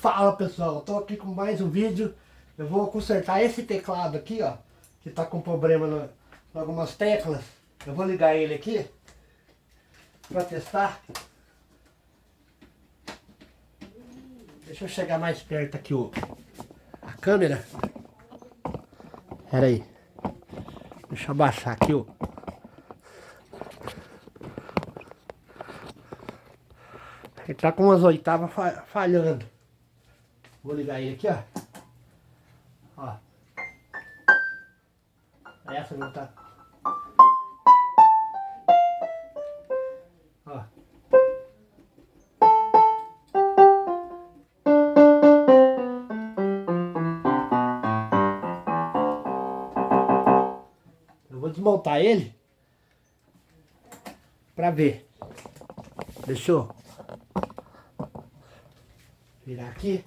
Fala pessoal, eu tô aqui com mais um vídeo. Eu vou consertar esse teclado aqui, ó, que tá com problema em algumas teclas. Eu vou ligar ele aqui pra testar. Deixa eu chegar mais perto aqui a câmera. Pera aí. Deixa eu abaixar aqui o... Ele tá com umas oitavas falhando. Vou ligar ele aqui, ó. Ó. Essa não tá. Ó. Eu vou desmontar ele pra ver. Deixa eu virar aqui.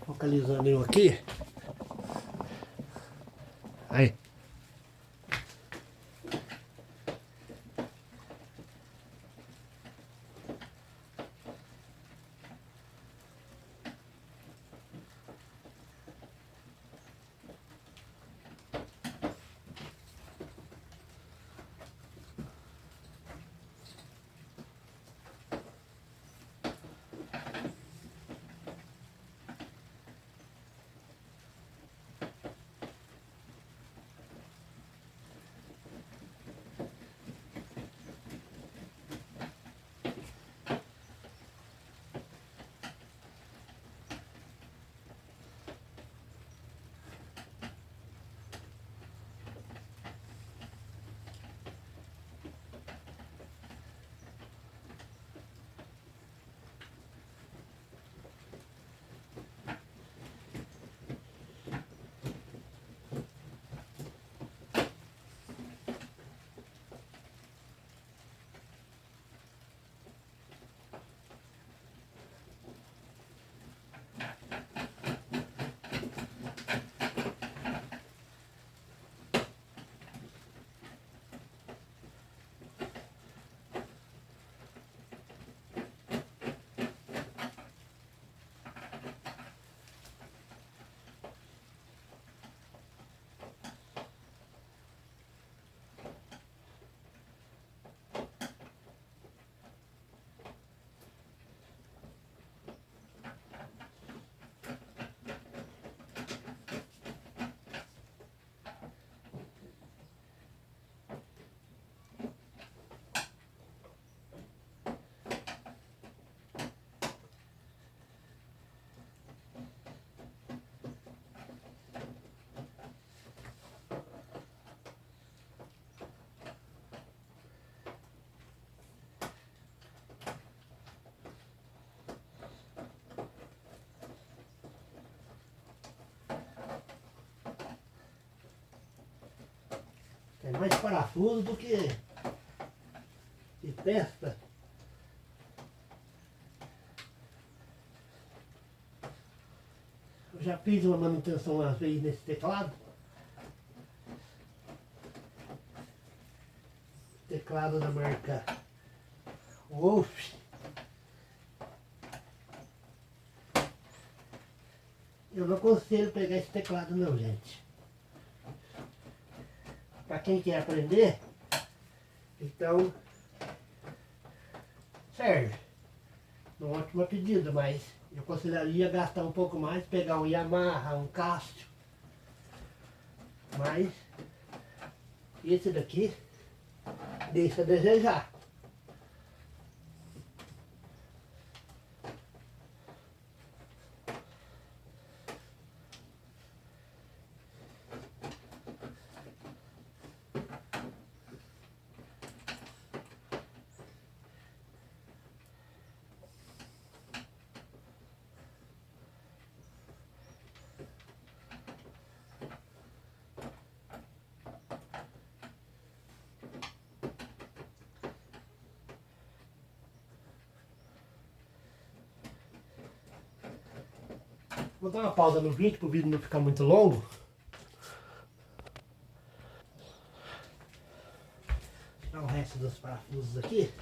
Focalizando eu aqui. Aí. É mais parafuso do que testa. Eu já fiz uma manutenção uma vez nesse teclado. Teclado da marca Wolf. Eu não aconselho pegar esse teclado não, gente. Para quem quer aprender, então serve. Uma ótima pedida, mas eu aconselharia gastar um pouco mais, pegar um Yamaha, um Casio. Mas esse daqui deixa a desejar. Vou dar uma pausa no vídeo para o vídeo não ficar muito longo. Tirar o resto dos parafusos aqui.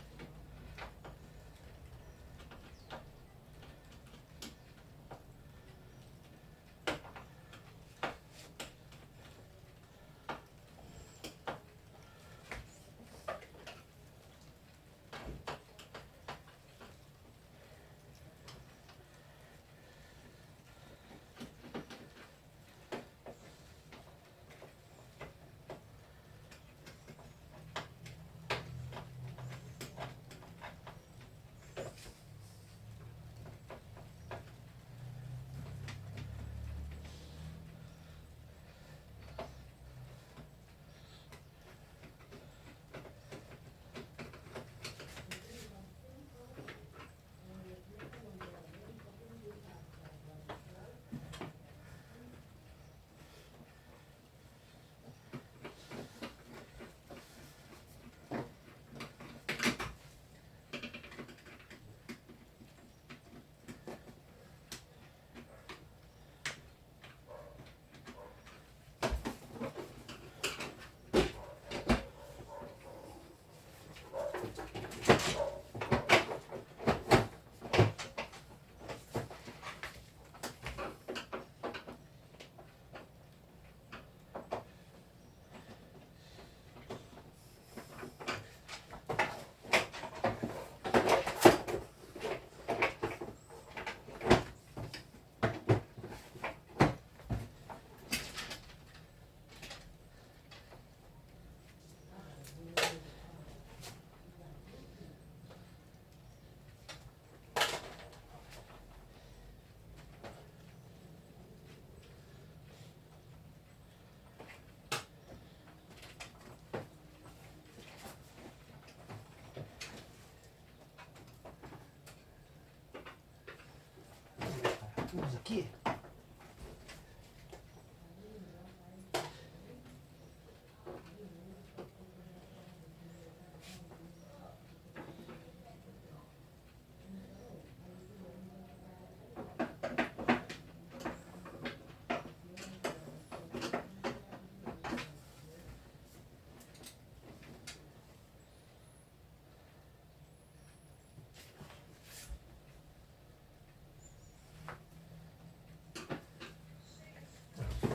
Vamos aqui.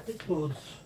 Tem todos.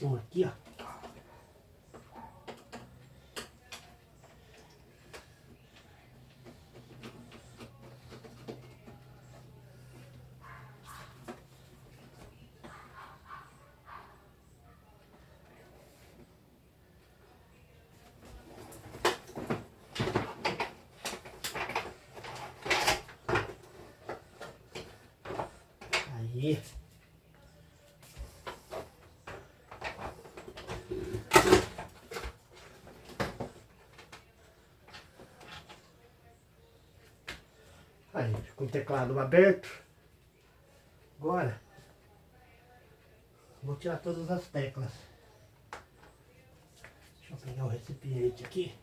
um aqui, ó. Aí. Aí, com o teclado aberto. Agora, vou tirar todas as teclas. Deixa eu pegar o recipiente aqui.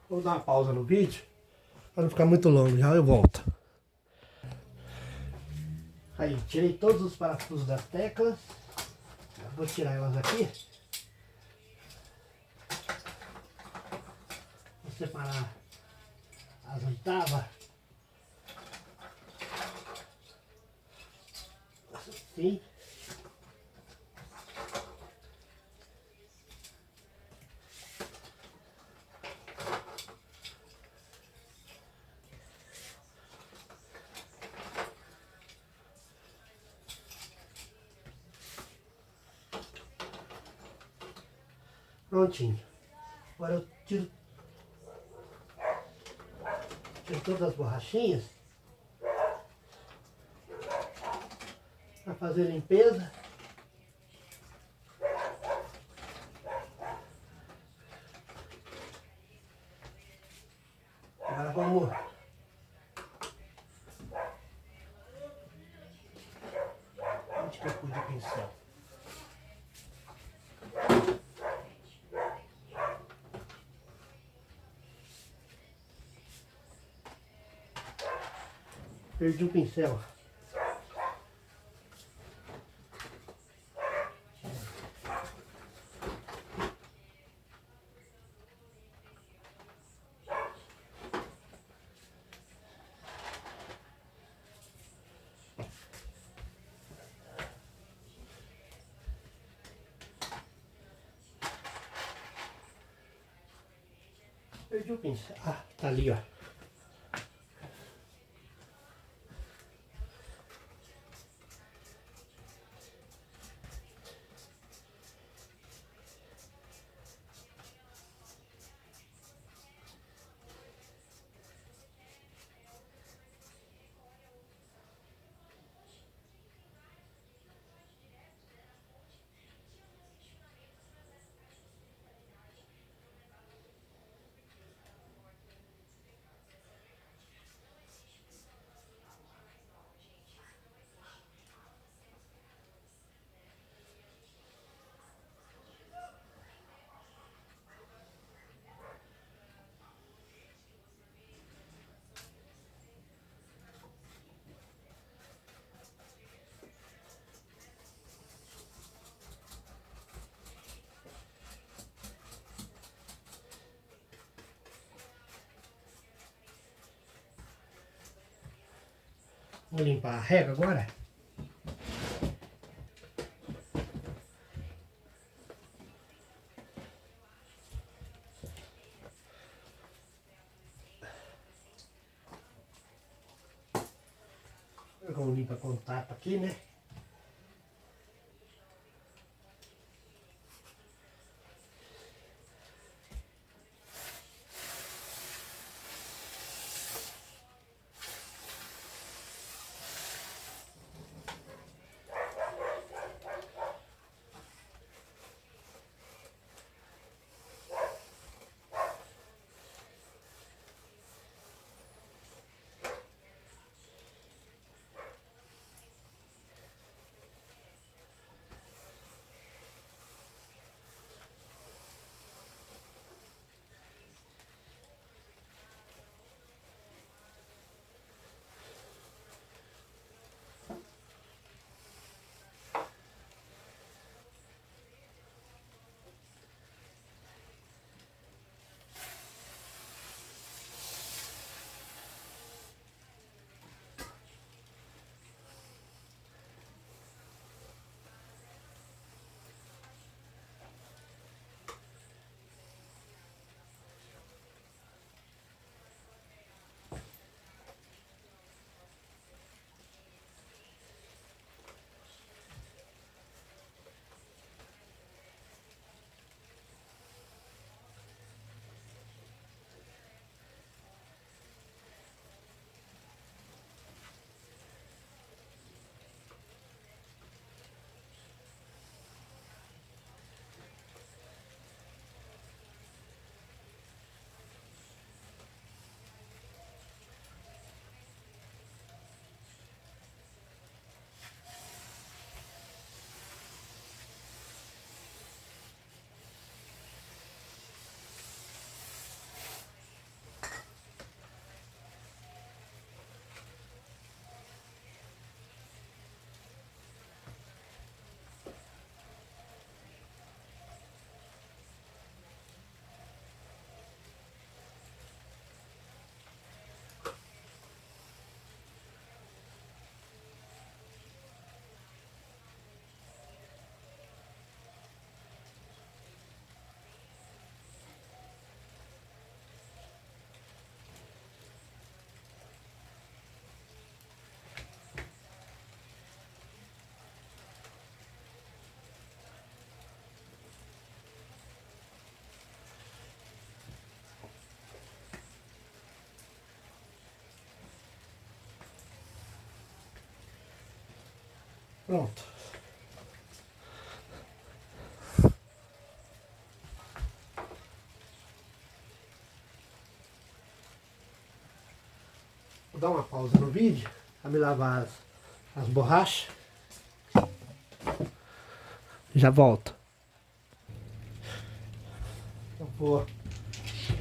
Vou dar uma pausa no vídeo, para não ficar muito longo, já eu volto. Aí, tirei todos os parafusos das teclas. Vou tirar elas aqui. Vou separar as oitavas. Assim. Prontinho. Agora eu tiro todas as borrachinhas para fazer a limpeza. Agora vamos onde que eu pus o pincel? Perdi o pincel. Perdi o pincel. Ah, tá ali, ó. Vou limpar a régua agora. Vamos limpar contato aqui, né? Pronto. Vou dar uma pausa no vídeo para me lavar as borrachas. Já volto. Eu vou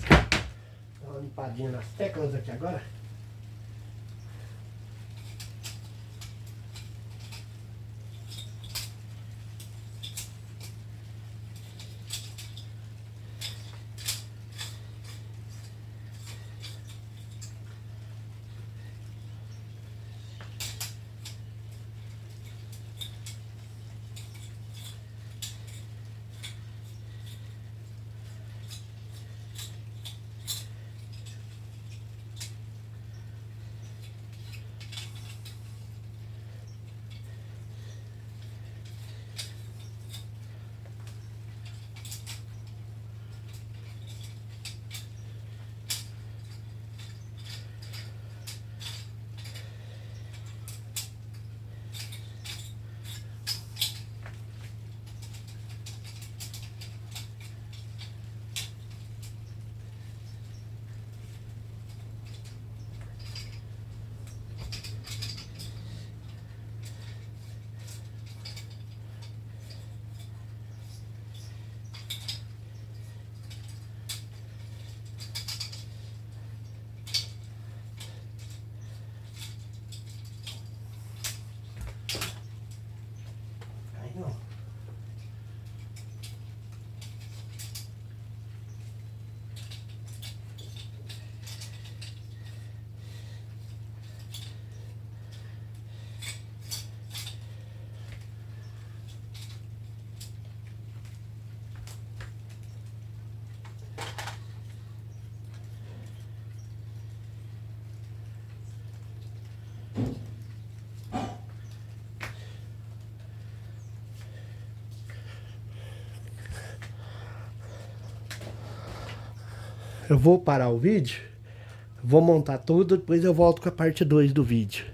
dar uma limpadinha nas teclas aqui agora. Eu vou parar o vídeo, vou montar tudo, depois eu volto com a parte 2 do vídeo.